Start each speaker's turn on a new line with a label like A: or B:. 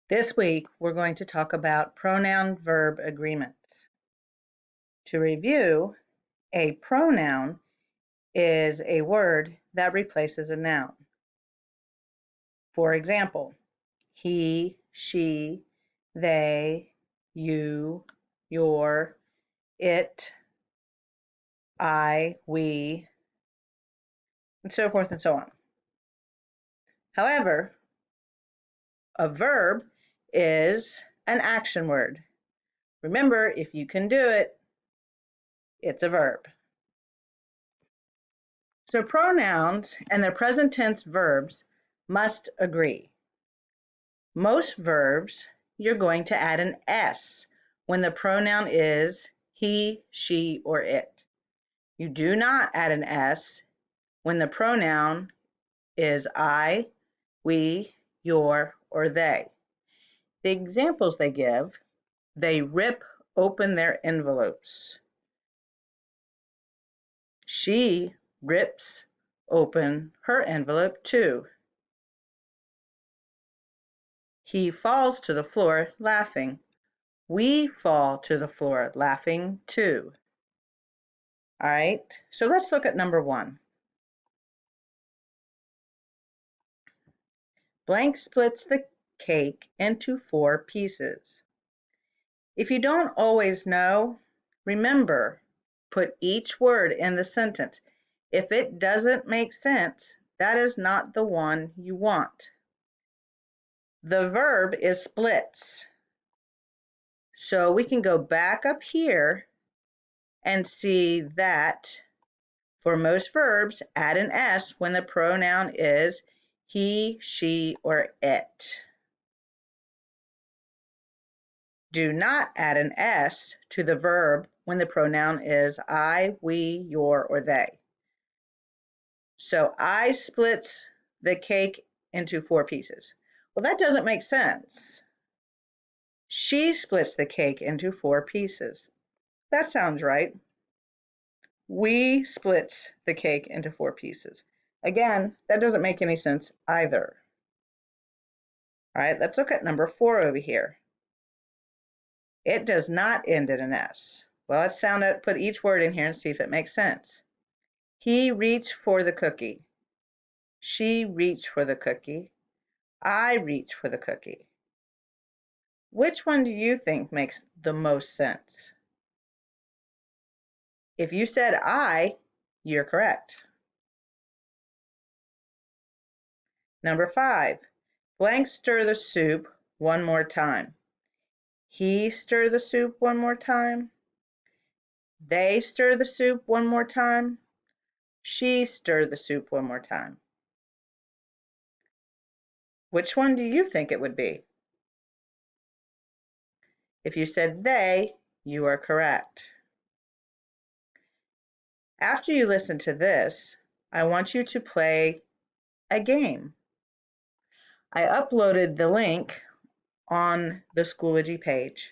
A: This week, we're going to talk about pronoun-verb agreements. To review, a pronoun is a word that replaces a noun. For example, he, she, they, you, your, it, I, we, and so forth and so on. However, a verb is an action word. Remember, if you can do it, it's a verb. So pronouns and their present tense verbs must agree. Most verbs, you're going to add an S when the pronoun is he, she, or it. You do not add an S when the pronoun is I, we, your, or they. The examples they give: they rip open their envelopes. She rips open her envelope too. He falls to the floor laughing. We fall to the floor laughing too. All right, so let's look at number 1. Blank splits the cake into 4 pieces. If you don't always know, remember, put each word in the sentence. If it doesn't make sense, that is not the one you want. The verb is splits. So we can go back up here and see that for most verbs, add an S when the pronoun is he, she, or it. Do not add an S to the verb when the pronoun is I, we, your, or they. So I splits the cake into 4 pieces. Well, that doesn't make sense. She splits the cake into 4 pieces. That sounds right. We splits the cake into 4 pieces. Again, that doesn't make any sense either. All right, let's look at number 4 over here. It does not end in an S. Well, let's put each word in here and see if it makes sense. He reached for the cookie. She reached for the cookie. I reached for the cookie. Which one do you think makes the most sense? If you said I, you're correct. Number 5, blank stir the soup one more time. He stir the soup one more time. They stir the soup one more time. She stirred the soup one more time. Which one do you think it would be? If you said they, you are correct. After you listen to this, I want you to play a game. I uploaded the link on the Schoology page.